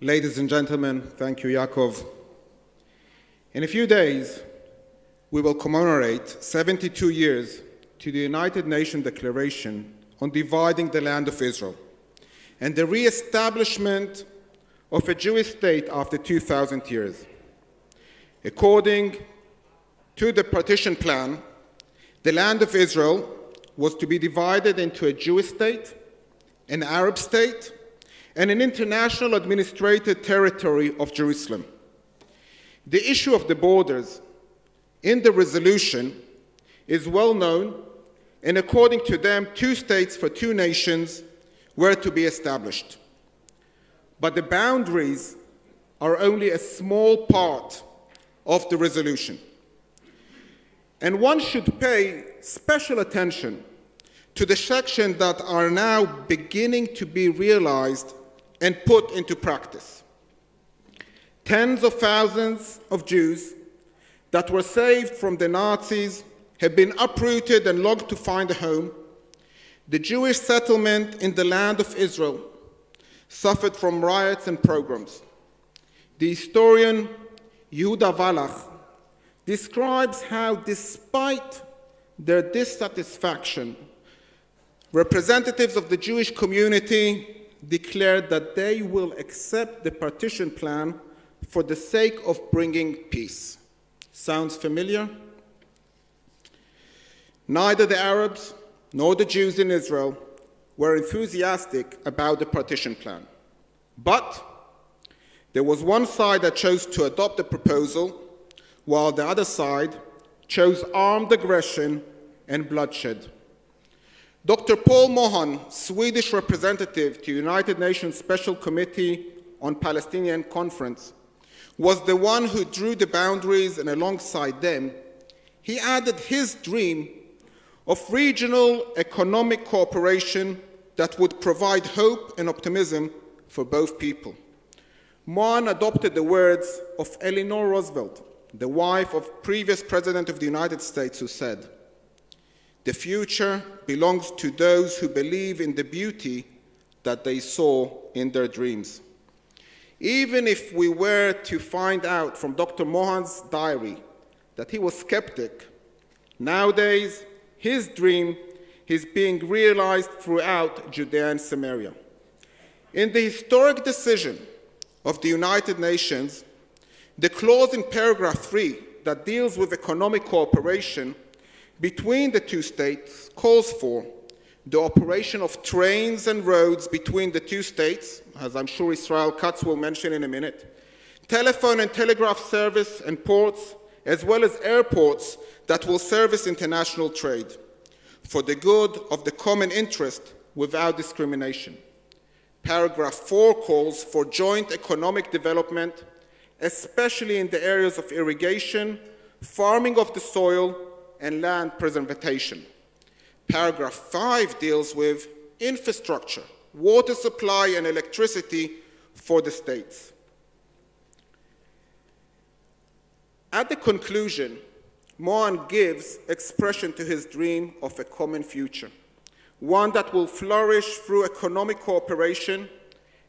Ladies and gentlemen, thank you, Yaakov. In a few days, we will commemorate 72 years to the United Nations Declaration on dividing the land of Israel and the re-establishment of a Jewish state after 2,000 years. According to the partition plan, the land of Israel was to be divided into a Jewish state, an Arab state, and an international administrated territory of Jerusalem. The issue of the borders in the resolution is well known, and according to them, 2 states for 2 nations were to be established. But the boundaries are only a small part of the resolution. And one should pay special attention to the sections that are now beginning to be realized and put into practice. Tens of thousands of Jews that were saved from the Nazis have been uprooted and logged to find a home. The Jewish settlement in the land of Israel suffered from riots and pogroms. The historian Yehuda Wallach describes how, despite their dissatisfaction, representatives of the Jewish community declared that they will accept the partition plan for the sake of bringing peace. Sounds familiar? Neither the Arabs nor the Jews in Israel were enthusiastic about the partition plan. But there was one side that chose to adopt the proposal, while the other side chose armed aggression and bloodshed. Dr. Paul Mohan, Swedish representative to United Nations Special Committee on Palestinian Conference, was the one who drew the boundaries, and alongside them, he added his dream of regional economic cooperation that would provide hope and optimism for both people. Mohan adopted the words of Eleanor Roosevelt, the wife of previous President of the United States, who said, "The future belongs to those who believe in the beauty that they saw in their dreams." Even if we were to find out from Dr. Mohan's diary that he was skeptic, nowadays his dream is being realized throughout Judea and Samaria. In the historic decision of the United Nations, the clause in paragraph 3 that deals with economic cooperation between the 2 states calls for the operation of trains and roads between the 2 states, as I'm sure Israel Katz will mention in a minute, telephone and telegraph service and ports, as well as airports that will service international trade, for the good of the common interest without discrimination. Paragraph 4 calls for joint economic development, especially in the areas of irrigation, farming of the soil, and land preservation. Paragraph 5 deals with infrastructure, water supply, and electricity for the states. At the conclusion, Mohan gives expression to his dream of a common future, one that will flourish through economic cooperation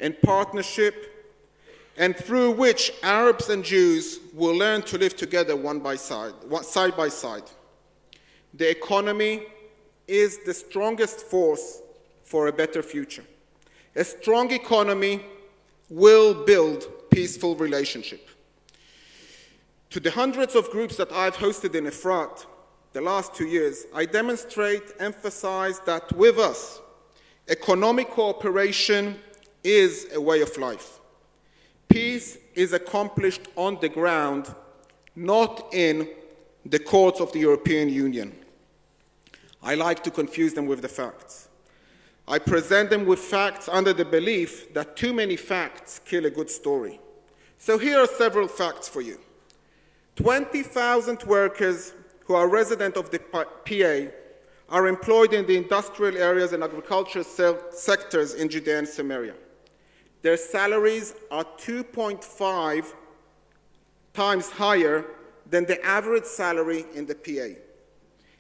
and partnership, and through which Arabs and Jews will learn to live together side by side. The economy is the strongest force for a better future. A strong economy will build peaceful relationship. To the hundreds of groups that I've hosted in Efrat the last 2 years, I emphasize that with us, economic cooperation is a way of life. Peace is accomplished on the ground, not in the courts of the European Union. I like to confuse them with the facts. I present them with facts under the belief that too many facts kill a good story. So here are several facts for you. 20,000 workers who are resident of the PA are employed in the industrial areas and agricultural sectors in Judea and Samaria. Their salaries are 2.5 times higher than the average salary in the PA.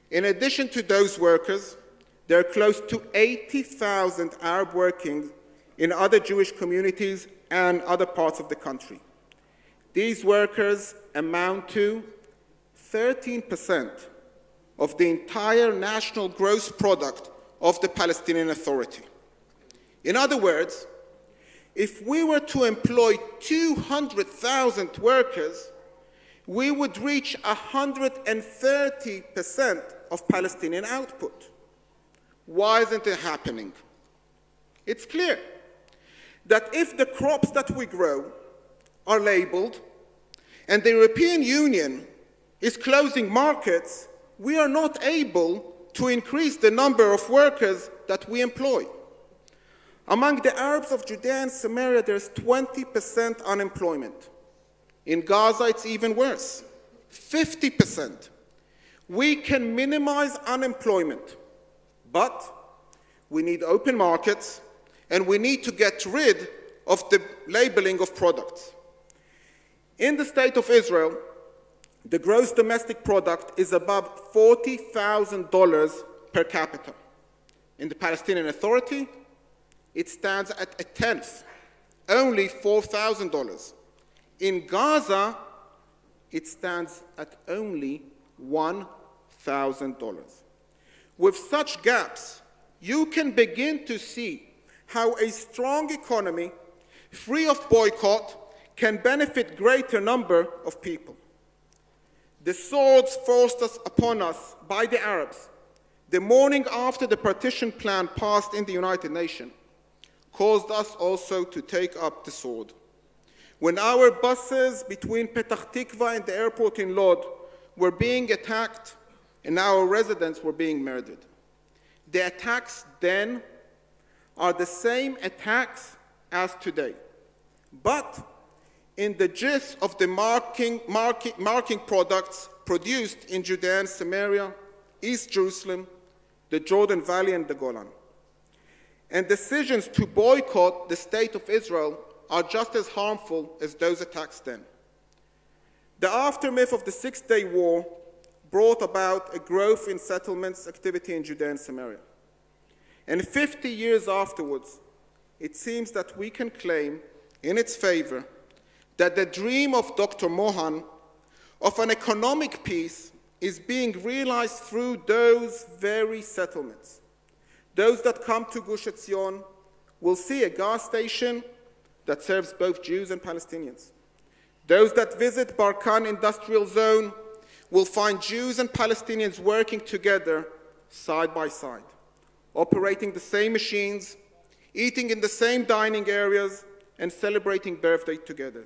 In addition to those workers, there are close to 80,000 Arab working in other Jewish communities and other parts of the country. These workers amount to 13% of the entire national gross product of the Palestinian Authority. In other words, if we were to employ 200,000 workers, we would reach 130% of Palestinian output. Why isn't it happening? It's clear that if the crops that we grow are labeled and the European Union is closing markets, we are not able to increase the number of workers that we employ. Among the Arabs of Judea and Samaria, there's 20% unemployment. In Gaza, it's even worse, 50%. We can minimize unemployment, but we need open markets, and we need to get rid of the labeling of products. In the State of Israel, the gross domestic product is above $40,000 per capita. In the Palestinian Authority, it stands at a tenth, only $4,000. In Gaza, it stands at only $1,000. With such gaps, you can begin to see how a strong economy, free of boycott, can benefit greater number of people. The swords forced upon us by the Arabs the morning after the partition plan passed in the United Nations caused us also to take up the sword. When our buses between Petah Tikva and the airport in Lod were being attacked and our residents were being murdered. The attacks then are the same attacks as today. But in the gist of the marking products produced in Judea and Samaria, East Jerusalem, the Jordan Valley, and the Golan. And decisions to boycott the State of Israel are just as harmful as those attacks then. The aftermath of the Six-Day War brought about a growth in settlements activity in Judea and Samaria. And 50 years afterwards, it seems that we can claim in its favor that the dream of Dr. Mohan of an economic peace is being realized through those very settlements. Those that come to Gush Etzion will see a gas station that serves both Jews and Palestinians. Those that visit Barkan Industrial Zone will find Jews and Palestinians working together side by side, operating the same machines, eating in the same dining areas, and celebrating birthday together.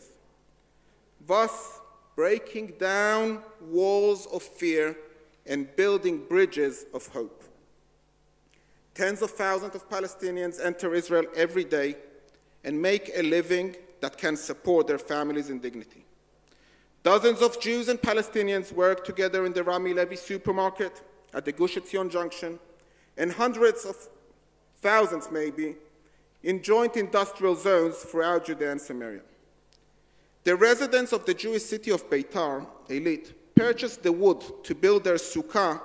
Thus, breaking down walls of fear and building bridges of hope. Tens of thousands of Palestinians enter Israel every day and make a living that can support their families in dignity. Dozens of Jews and Palestinians work together in the Rami Levy supermarket at the Gush Etzion Junction, and hundreds of thousands, maybe, in joint industrial zones throughout Judea and Samaria. The residents of the Jewish city of Beitar, Eilit, purchased the wood to build their sukkah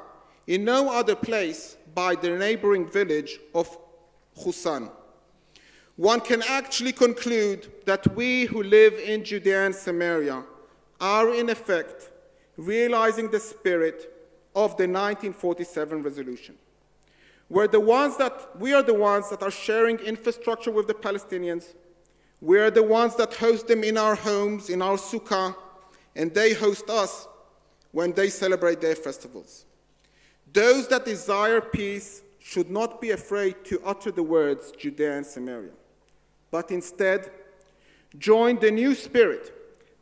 in no other place by the neighboring village of Husan. One can actually conclude that we who live in Judea and Samaria are, in effect, realizing the spirit of the 1947 resolution. We are the ones that are sharing infrastructure with the Palestinians. We are the ones that host them in our homes, in our sukkah, and they host us when they celebrate their festivals. Those that desire peace should not be afraid to utter the words Judea and Samaria, but instead join the new spirit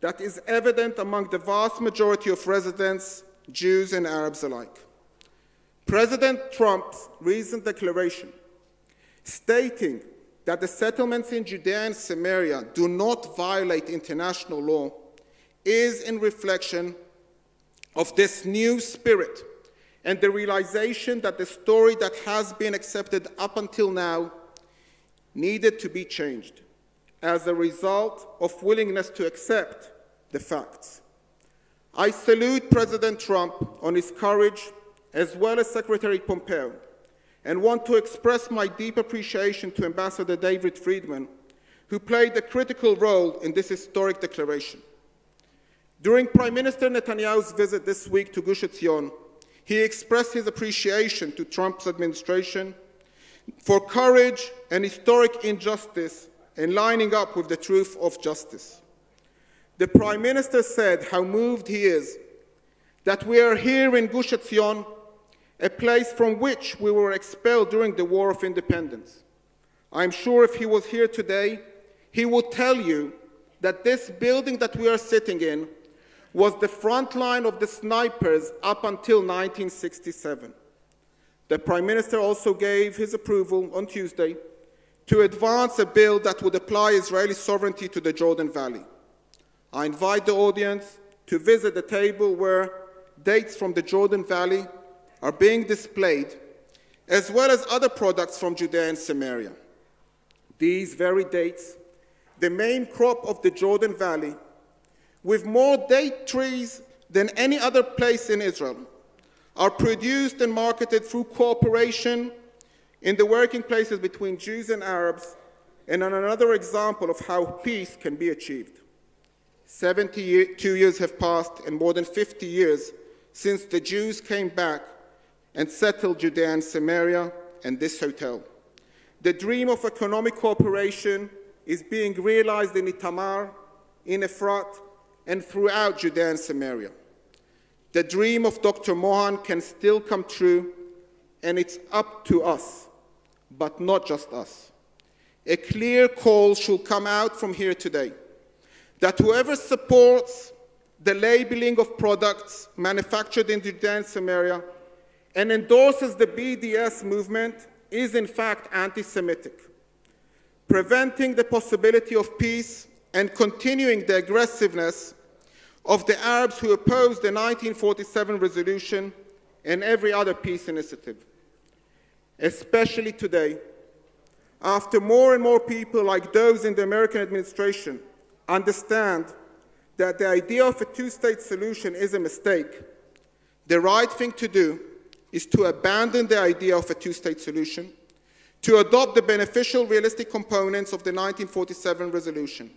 that is evident among the vast majority of residents, Jews and Arabs alike. President Trump's recent declaration stating that the settlements in Judea and Samaria do not violate international law is in reflection of this new spirit and the realization that the story that has been accepted up until now needed to be changed as a result of willingness to accept the facts. I salute President Trump on his courage, as well as Secretary Pompeo, and want to express my deep appreciation to Ambassador David Friedman, who played a critical role in this historic declaration. During Prime Minister Netanyahu's visit this week to Gush Etzion, he expressed his appreciation to Trump's administration for courage and historic injustice in lining up with the truth of justice. The Prime Minister said how moved he is that we are here in Gush Etzion, a place from which we were expelled during the War of Independence. I'm sure if he was here today, he would tell you that this building that we are sitting in was the front line of the snipers up until 1967. The Prime Minister also gave his approval on Tuesday to advance a bill that would apply Israeli sovereignty to the Jordan Valley. I invite the audience to visit the table where dates from the Jordan Valley are being displayed, as well as other products from Judea and Samaria. These very dates, the main crop of the Jordan Valley, with more date trees than any other place in Israel, are produced and marketed through cooperation in the working places between Jews and Arabs, and another example of how peace can be achieved. 72 years have passed, and more than 50 years since the Jews came back and settled Judea and Samaria and this hotel. The dream of economic cooperation is being realized in Itamar, in Efrat, and throughout Judea and Samaria. The dream of Dr. Mohan can still come true, and it's up to us, but not just us. A clear call should come out from here today, that whoever supports the labeling of products manufactured in Judea and Samaria and endorses the BDS movement is in fact anti-Semitic. Preventing the possibility of peace and continuing the aggressiveness of the Arabs who opposed the 1947 resolution and every other peace initiative. Especially today, after more and more people like those in the American administration understand that the idea of a two-state solution is a mistake, the right thing to do is to abandon the idea of a two-state solution, to adopt the beneficial, realistic components of the 1947 resolution.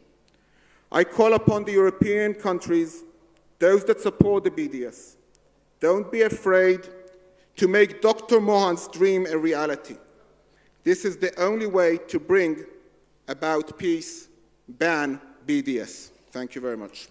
I call upon the European countries, those that support the BDS, don't be afraid to make Dr. Mohan's dream a reality. This is the only way to bring about peace. Ban BDS. Thank you very much.